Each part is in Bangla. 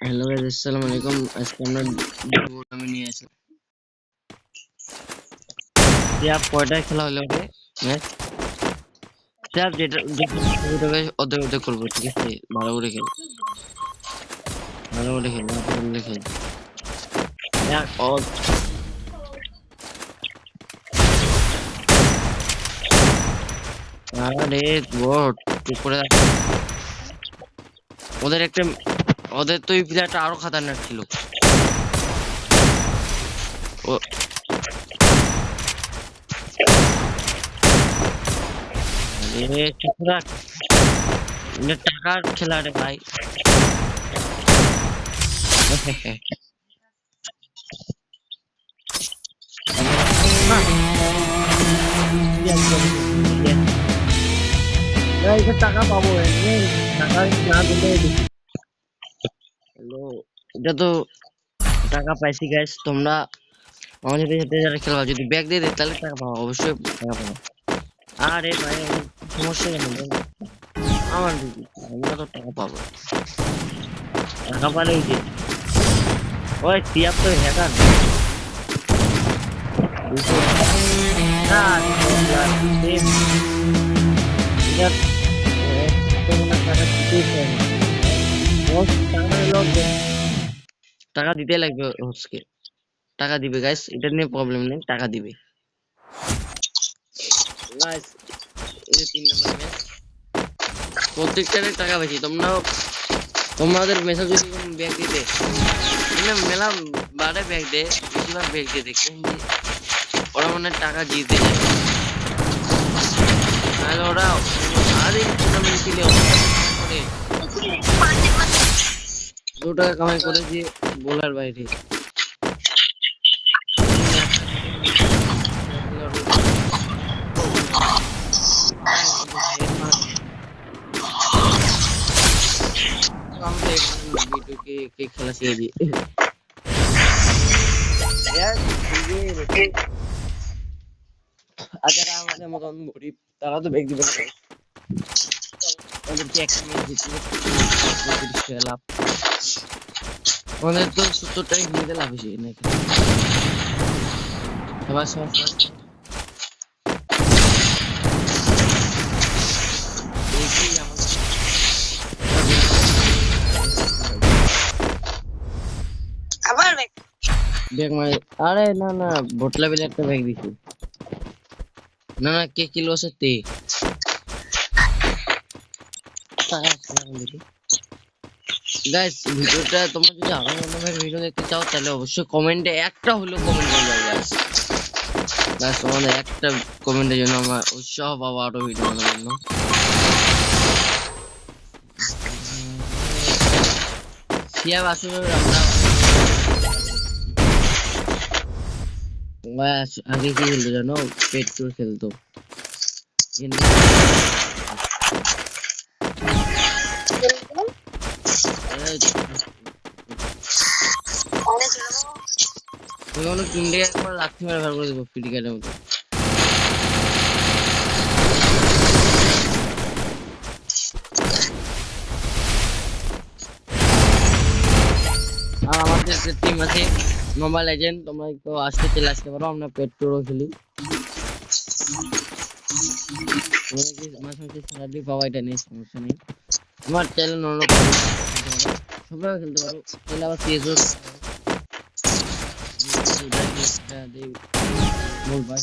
হ্যালো গাইস, আসসালামু আলাইকুম। আজকে আমরা দুটো আমি নিয়ে আসলাম। আপ কয়টা খেলা হলো ওকে ম্যাচ? আপ যেটা যেটা ওটাকে অর্ধেক অর্ধেক করবো, ঠিক আছে? ভালো করে খেল, ভালো করে খেল, ভালো করে খেল। আরে বট চুপ করে থাক। ওদের একটা ওদের তো এই প্লেয়ারটা আরো খাতারনাক ছিল। ও আরে চুপ করে থাক। এটা টাকার খেলা রে ভাই। টাকা পাবো টাকা না দিলে। হ্যালো, এটা তো টাকা পাইছি গাইস। তোমরা আমার সাথে সাথে যারা খেলবা যদি ব্যাগ দিয়ে দেয় তাহলে টাকা পাবো, অবশ্যই টাকা পাবো। আরে ভাই আমার সমস্যা কেন বল? আমার দিদি আমরা তো টাকা পাবো, টাকা পালে ওই যে ওই সিয়াব তো হ্যাকার। দুশো না এটা তো মনে হয় টাকা দিতেই চাই না। টাকা টাকা দিতে লাগবে হোসকে, টাকা দিবে গাইস, এটা নিয়ে প্রবলেম নেই, টাকা দিবে। গাইস এই 3 নাম্বার ম্যাচ, প্রত্যেকটারে টাকা বেশি। তোমাদের মেসেজ যদি কোনো ব্যাগ দিতে মানে মেলা বারে ব্যাগ দে, বেশিরভাগ ব্যাগ দিয়ে দেখছেন যে ওরা মনে হয় টাকা জিতে যায়। তাহলে ওরা আরে টুর্নামেন্ট খেলে করে 2 টাকা কামাই করে যে বলার বাইরে। কে খেলা শিখে দিয়ে আর যারা আমাদের মতন গরিব তারা তো ব্যাগ দিবে না। ওদেরকে একটা ম্যাচ জিতলে 30 টাকা লাভ, ওদের তো 70 টাকা কিনতে লাভ হয়েছে নাকি। সবার সবার সবার দেখি আমাদের আবার ব্যাগ মারে। আরে না না, ভোট লেভেলে একটা ব্যাগ দিছি। না না, কে কিলো আছে তে গাইস। ভিডিওটা তোমরা যদি আরো অন্যভাবে ভিডিও দেখতে চাও তাহলে অবশ্যই কমেন্টে একটা হলেও কমেন্ট করে দাও গাইস। গাইস তোমাদের একটা কমেন্টের জন্য আমার উৎসাহ পাবো আরো ভিডিও বানানোর জন্য। সিয়াব আসলে আমরা আগে কি খেলতো জানো? পেট্রোল খেলতো কিন্তু কিনতে একবার লাথি মেরে বের করে দেবো ক্রিকেটের মতো। আর আমাদের যে টিম আছে মোবাইল এজেন্ট, তোমরা একটু আসতে চলে আসতে পারো, আমরা পেট্রোলও খেলি। তোমরা কি মাঝে মাঝে স্যালারি পাওয়া, এটা নিয়ে সমস্যা নেই। আমার চ্যানেল অন্য সবাই খেলতে পারো, তাহলে আবার সিএসও বলবা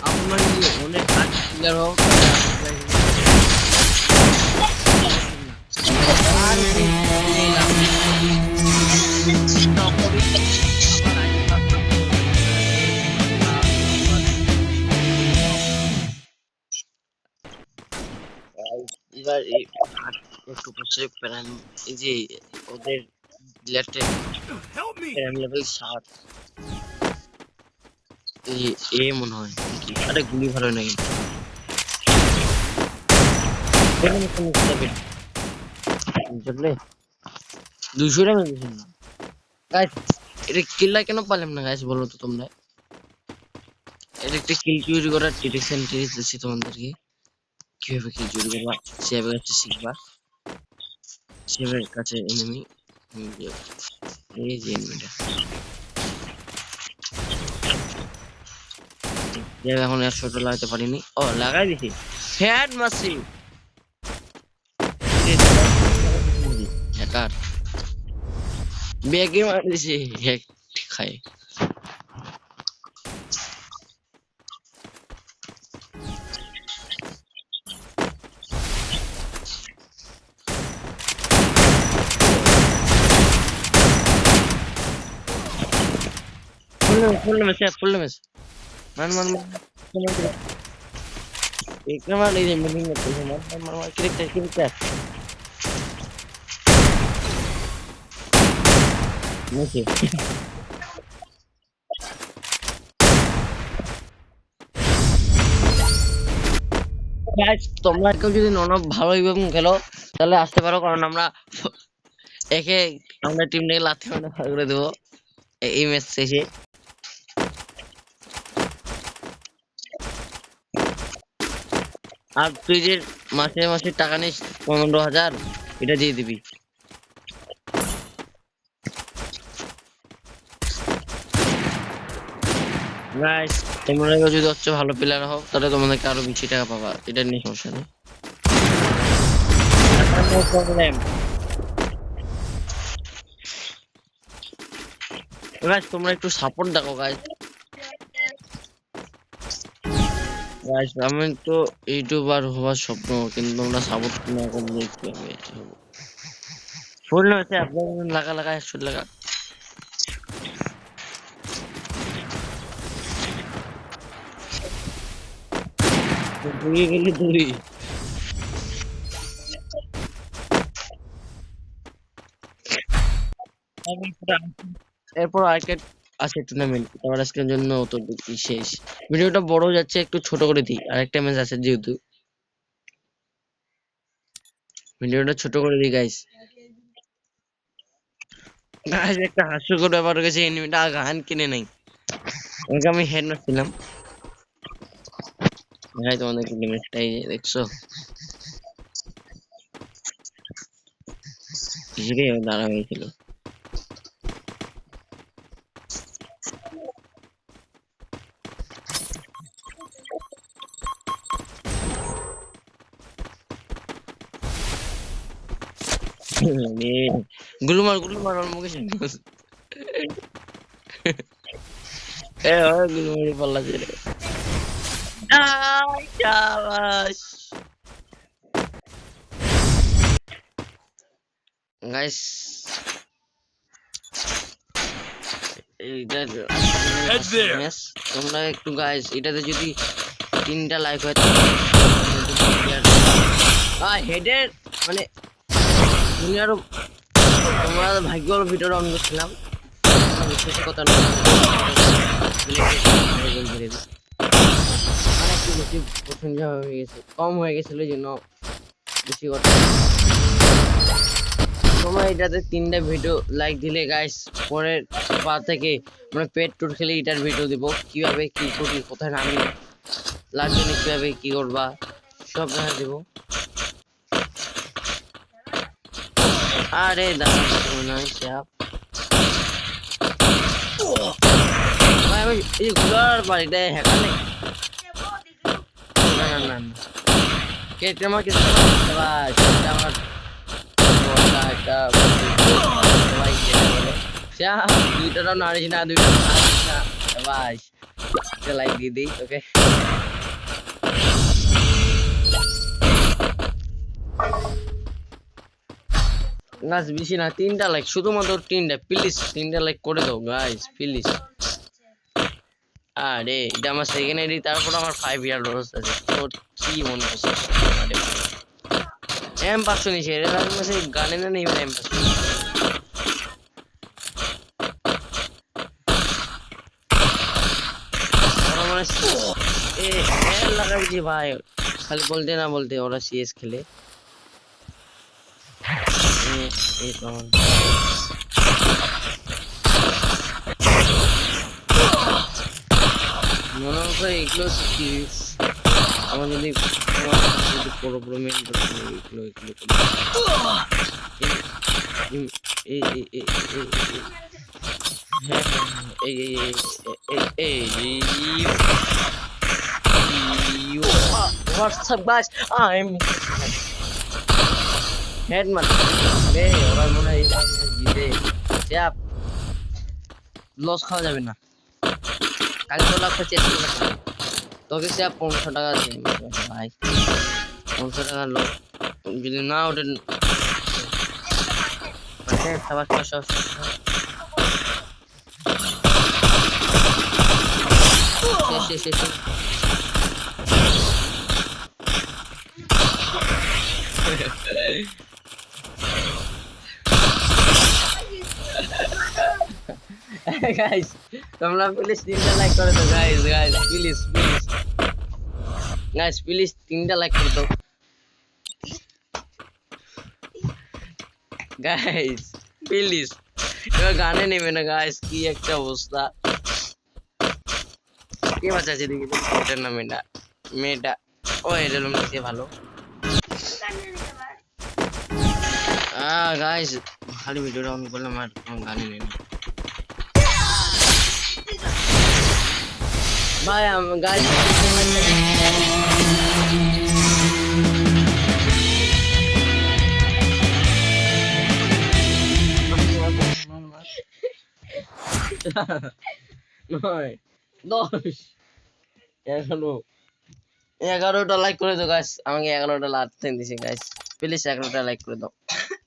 আপনার যদি অনেক হার্ড প্লেয়ার হোক এবার একটু পাশে প্রাইম, এই যে ওদের প্লেয়ারটা প্রাইম লেভেল 7 এ মনে হয় কি। আরে গুলি ভালো না কিন্তু বুঝলে 200 টাকা দিয়েছেন না গাইস। এটা কিল্লা কেন পারলাম না গাইস বলো তো তোমরা? এটা একটা কিল চুরি করার ডিরেকশন টিরিস দিচ্ছি তোমাদেরকে। কিভাবে কি জুড়ে করবা সেভাবে কাছে শিখবা সেভাবে কাছে এনিমি এই যে এনিমিটা এখন 100টা লাগাতে পারিনি ও লাগাই দিছি হেড মারছি হ্যাকার ব্যাগে মার দিছি হ্যাক খায় full damage full damage man man man एक नंबर ले जे मिलिंग में तो man man क्रिकेट मुझे গাইস তোমরা কেউ যদি নন ভালো এবং খেলো তাহলে আসতে পারো কারণ আমরা একে আমরা টিম নিয়ে লাথি মেরে ভাগ করে দেবো এই ম্যাচ শেষে আর তুই যে মাসে মাসে টাকা নিস 15,000 এটা দিয়ে দিবি গাইস তোমরা যদি হচ্ছে ভালো প্লেয়ার হও তাহলে তোমাদেরকে আরো বেশি টাকা পাবা এটা নিয়ে সমস্যা নেই গাইস তোমরা একটু সাপোর্ট দেখো গাইস গাইস আমি তো ইউটিউবার হওয়ার স্বপ্ন কিন্তু তোমরা সাপোর্ট না করলে কি হবে ফুল হচ্ছে আপনাদের লাগা লাগা 100 লাগা দূরে গেলে দূরে এরপর আর্কেড আছে টুর্নামেন্ট আমার আজকের জন্য তো শেষ ভিডিওটা বড় যাচ্ছে একটু ছোট করে দিই আরেকটা ম্যাচ আছে যেহেতু ভিডিওটা ছোট করে দিই গাইস গাইস একটা হাস্যকর ব্যাপার হয়ে গেছে এনিমিটা গান কিনে নাই ওকে আমি হেড মারছিলাম গাইস তোমাদের কি ম্যাচটাই দেখছো হিসেবে দাঁড়া হয়েছিল গুলমার গুলমার ওর মুখে এ ওই গুলমারি পাল্লা ছেড়ে শাবাশ গাইস তোমরা একটু গাইস এটাতে যদি 3টা লাইক হয় হেডের মানে দুনিয়ারও তোমরা ভাগ্যর ভিডিওটা অন করছিলাম বিশেষ কথা না একটু বেশি প্রশংসা হয়ে গেছে কম হয়ে গেছিল এই জন্য বেশি কথা তোমরা এটাতে 3টা ভিডিও লাইক দিলে গাইস পরের পা থেকে মানে পেট টুর খেলে এটার ভিডিও দিব কিভাবে কি করি কোথায় নামি লাগবে কিভাবে কি করবা সব দেখা দেব আরে দাদা নয় চাপ ভাই ভাই এই গুলার বাড়িটা হ্যাকার নেই না না না কেটে আমার কিছু ভাই আমার একটা ভাই যা দুইটাও নাড়িস না দুইটা না ভাই একটা লাইক দিয়ে দিই ওকে গাছ বেশি না 3টা লাইক শুধুমাত্র 3টা প্লিজ 3টা লাইক করে দাও গাইস প্লিজ আরে এটা আমার সেকেন্ড আইডি তারপর আমার 5 ইয়ার লস আছে তোর কি মনে হচ্ছে আরে এম পাঁচশো নিচে এর মাসে গানে না নেই এম পাঁচশো এ লাগাই দি ভাই খালি বলতে না বলতে ওরা সিএস খেলে এই কেমন মনে হয় এগুলো আমার যদি পুরো পুরো মেন এগুলো এই এই এই হ্যাঁ এই এই এই এই what's up guys I'm headman রে ওরা মনে হয় জিতে চাপ লস খাওয়া যাবে না কালকে তো লাগবে চেষ্টা করতে তোকে চাপ 500 টাকা দিই ভাই 500 টাকা লস যদি না ওঠে সবাই সব শেষ guys তোমরা প্লিজ 3টা লাইক করে দাও guys প্লিজ 3টা লাইক করে দাও guys প্লিজ এবার গানে নেবে না গাইস কি একটা অবস্থা কে বাঁচাচ্ছে দেখি এটার নাম মেয়েটা ও এটা লোম দেখতে ভালো গাইস খালি ভিডিওটা অন করলাম আর গানে নেই ভাই গাইস নয় 10 11টা লাইক করে দাও গাইস আমাকে 11টা লাইক দিন দিছি গাইস প্লিজ 11টা লাইক করে দাও